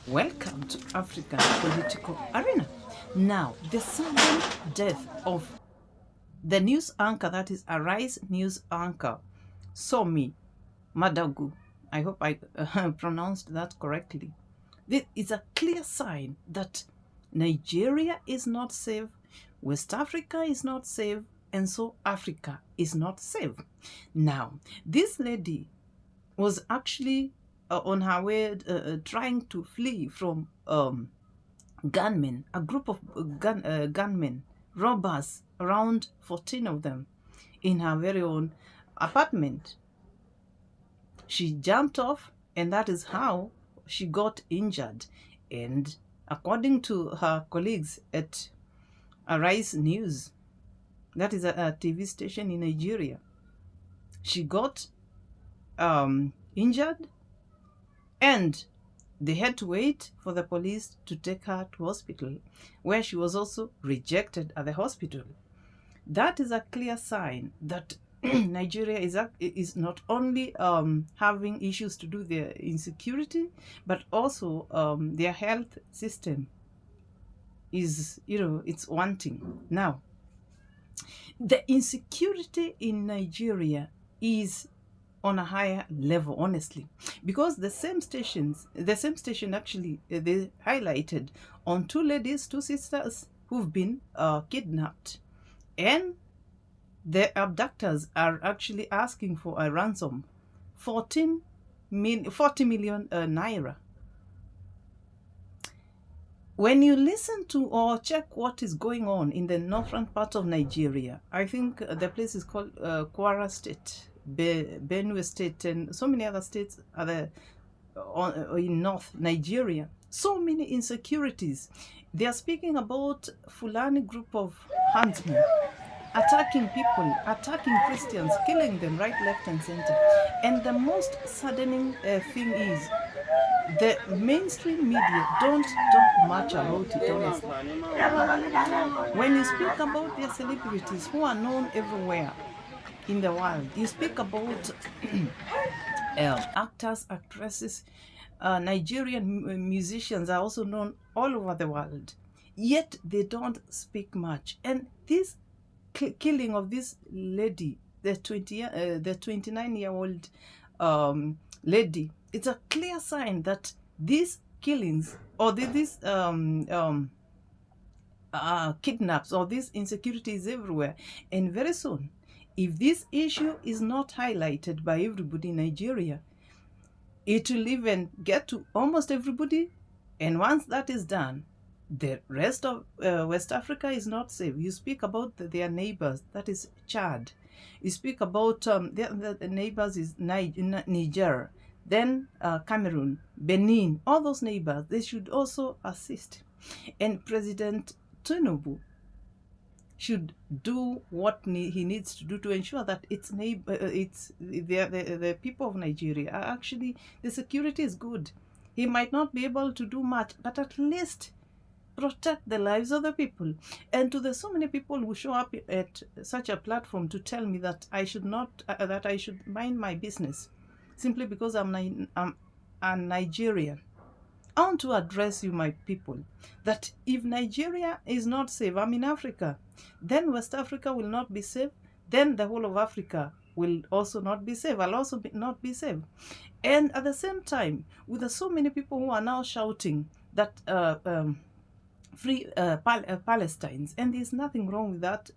Welcome to African Political Arena. Now, the sudden death of the news anchor, that is Arise news anchor, Somi Madagu. I hope I pronounced that correctly. This is a clear sign that Nigeria is not safe, West Africa is not safe, and so Africa is not safe. Now, this lady was actually on her way trying to flee from gunmen, a group of gunmen, robbers, around 14 of them, in her very own apartment. She jumped off, and that is how she got injured. And according to her colleagues at Arise News, that is a TV station in Nigeria, she got injured, and they had to wait for the police to take her to hospital, where she was also rejected at the hospital. That is a clear sign that Nigeria is not only having issues to do with their insecurity, but also their health system is, it's wanting. Now, the insecurity in Nigeria is on a higher level, honestly, because the same station actually, they highlighted on two sisters who've been kidnapped, and the abductors are actually asking for a ransom, 40 million naira. When you listen to or check what is going on in the northern part of Nigeria, I think the place is called Kwara State, Benue State, and so many other states are there in North Nigeria. So many insecurities. They are speaking about Fulani group of huntsmen attacking people, attacking Christians, killing them right, left, and center. And the most saddening thing is the mainstream media don't talk much about it, honestly. When you speak about their celebrities who are known everywhere in the world, you speak about actors, actresses, Nigerian musicians are also known all over the world, yet they don't speak much. And this killing of this lady, the 29-year-old lady, it's a clear sign that these killings or these kidnaps or this insecurity is everywhere. And very soon, if this issue is not highlighted by everybody in Nigeria, it will even get to almost everybody. And once that is done, the rest of West Africa is not safe. You speak about their neighbors, that is Chad. You speak about the neighbors is Niger, then Cameroon, Benin, all those neighbors, they should also assist. And President Tinubu should do what he needs to do to ensure that the people of Nigeria are actually, the security is good. He might not be able to do much, but at least protect the lives of the people. And to the so many people who show up at such a platform to tell me that I should not, that I should mind my business simply because I'm a Nigerian, I want to address you, my people, that if Nigeria is not safe, I'm in Africa, then West Africa will not be safe, then the whole of Africa will also not be safe. I'll also not be safe. And at the same time, with so many people who are now shouting that free Palestines, and there's nothing wrong with that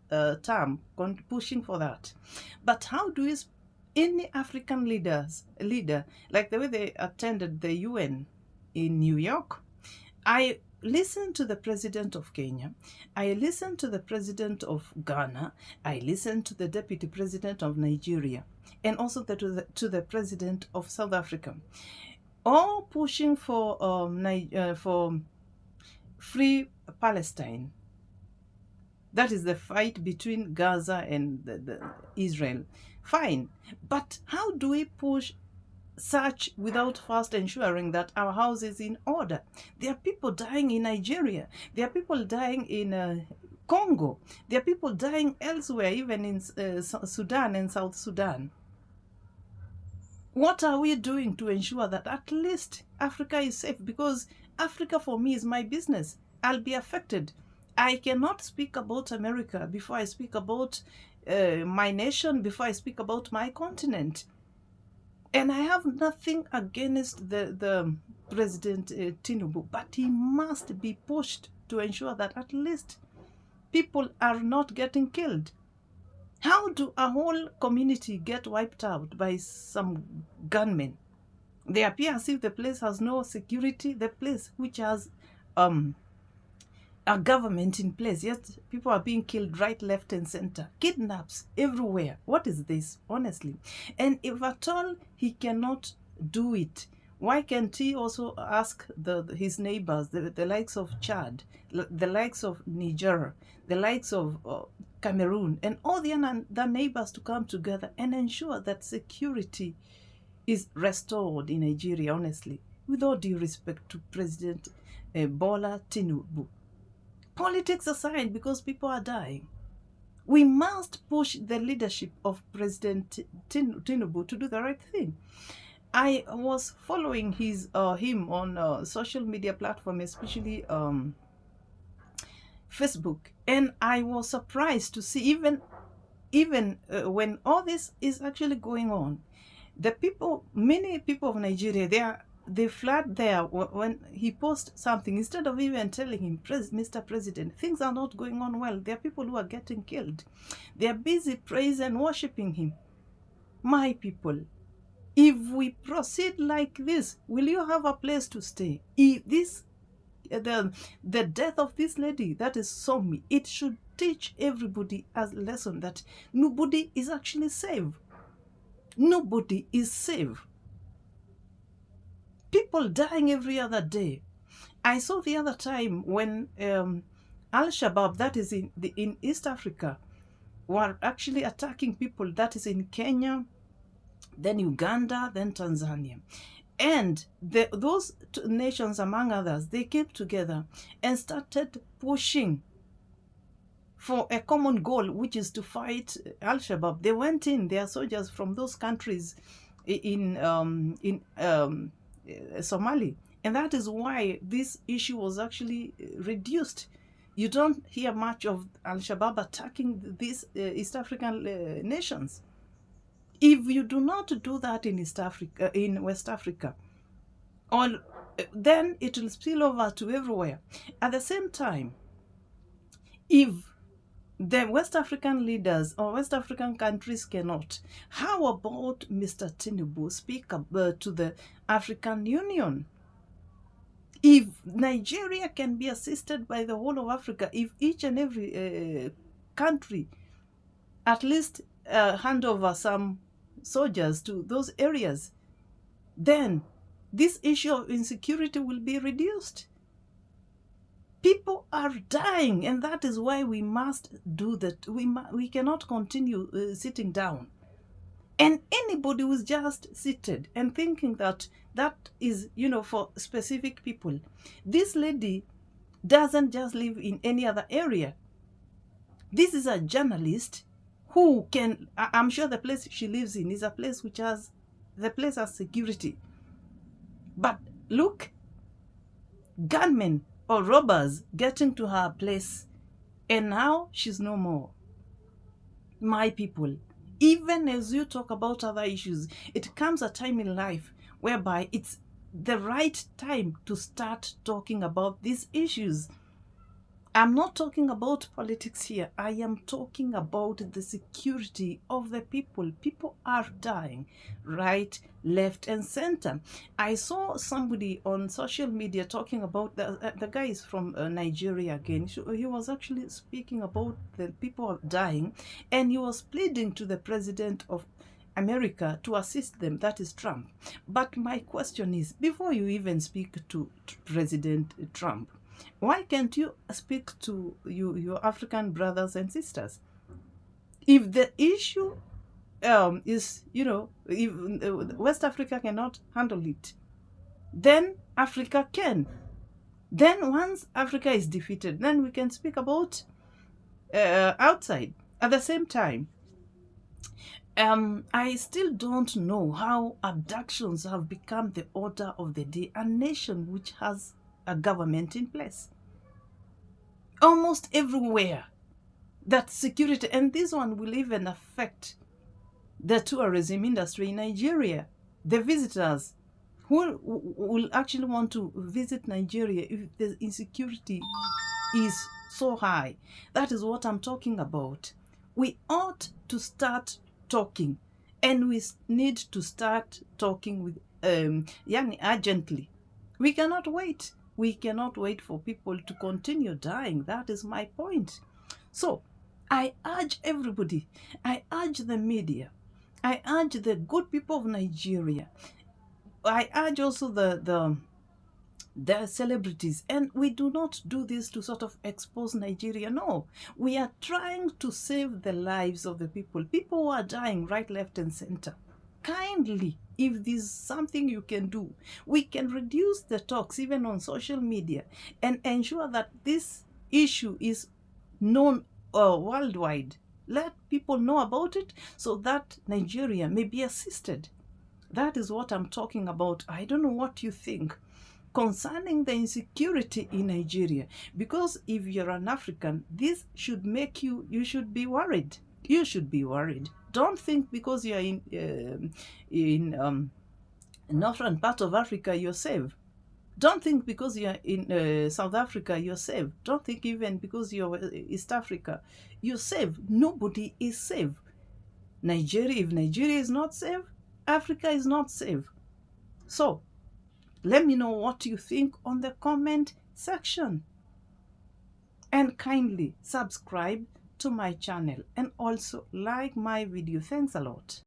term, pushing for that. But how do you, any African leader, like the way they attended the UN in New York, I listened to the president of Kenya, I listened to the president of Ghana, I listened to the deputy president of Nigeria, and also to the president of South Africa, all pushing for free Palestine. That is the fight between Gaza and Israel. Fine, but how do we push such without first ensuring that our house is in order? There are people dying in Nigeria. There are people dying in Congo. There are people dying elsewhere, even in Sudan and South Sudan. What are we doing to ensure that at least Africa is safe? Because Africa for me is my business. I'll be affected. I cannot speak about America before I speak about my nation, before I speak about my continent. And I have nothing against the President Tinubu, but he must be pushed to ensure that at least people are not getting killed. How do a whole community get wiped out by some gunmen? They appear as if the place has no security, the place which has um, a government in place, yet people are being killed right, left, and center. Kidnaps everywhere. What is this, honestly? And if at all he cannot do it, why can't he also ask his neighbors, the likes of Chad, the likes of Niger, the likes of Cameroon, and all the neighbors to come together and ensure that security is restored in Nigeria, honestly, with all due respect to President Bola Tinubu. Politics aside, because people are dying, we must push the leadership of President Tinubu to do the right thing. I was following him on social media platform, especially Facebook, and I was surprised to see even when all this is actually going on, many people of Nigeria, they flood there when he posts something. Instead of even telling him, Mr. President, things are not going on well. There are people who are getting killed. They are busy praising and worshiping him. My people, if we proceed like this, will you have a place to stay? If the death of this lady, that is Somi, it should teach everybody as a lesson that nobody is actually safe. Nobody is safe. People dying every other day. I saw the other time when Al-Shabaab, that is in East Africa, were actually attacking people, that is in Kenya, then Uganda, then Tanzania. And those nations, among others, they came together and started pushing for a common goal, which is to fight Al-Shabaab. They went in, their soldiers from those countries in Somali. And that is why this issue was actually reduced. You don't hear much of Al-Shabaab attacking these East African nations. If you do not do that in West Africa, then it will spill over to everywhere. At the same time, if the West African leaders or West African countries cannot, how about Mr. Tinubu speak to the African Union? If Nigeria can be assisted by the whole of Africa, if each and every country at least hand over some soldiers to those areas, then this issue of insecurity will be reduced. People are dying, and that is why we must do that. We cannot continue sitting down. And anybody who's just seated and thinking that is, for specific people. This lady doesn't just live in any other area. This is a journalist who can, I'm sure the place she lives in is a place has security. But look, gunmen or robbers getting to her place, and now she's no more. My people, even as you talk about other issues, it comes a time in life whereby it's the right time to start talking about these issues. I'm not talking about politics here. I am talking about the security of the people. People are dying right, left, and center. I saw somebody on social media talking about the guy is from Nigeria again. He was actually speaking about the people dying, and he was pleading to the president of America to assist them, that is Trump. But my question is, before you even speak to President Trump, why can't you speak to your African brothers and sisters? If the issue is, if West Africa cannot handle it, then Africa can. Then once Africa is defeated, then we can speak about outside. At the same time, I still don't know how abductions have become the order of the day. A nation which has a government in place. Almost everywhere, that security, and this one will even affect the tourism industry in Nigeria. The visitors who will actually want to visit Nigeria if the insecurity is so high. That is what I'm talking about. We ought to start talking, and we need to start talking with urgently. We cannot wait. We cannot wait for people to continue dying. That is my point. So I urge everybody, I urge the media, I urge the good people of Nigeria, I urge also the celebrities, and we do not do this to sort of expose Nigeria. No, we are trying to save the lives of the people who are dying right, left, and center. Kindly, if there's something you can do, we can reduce the talks even on social media and ensure that this issue is known worldwide. Let people know about it so that Nigeria may be assisted. That is what I'm talking about. I don't know what you think concerning the insecurity in Nigeria, because if you're an African, this should make you should be worried. You should be worried. Don't think because you're in northern part of Africa you're safe. Don't think because you're in South Africa you're safe. Don't think even because you're East Africa you're safe. Nobody is safe. Nigeria, if Nigeria is not safe, Africa is not safe. So let me know what you think on the comment section. And kindly subscribe to my channel and also like my video. Thanks a lot.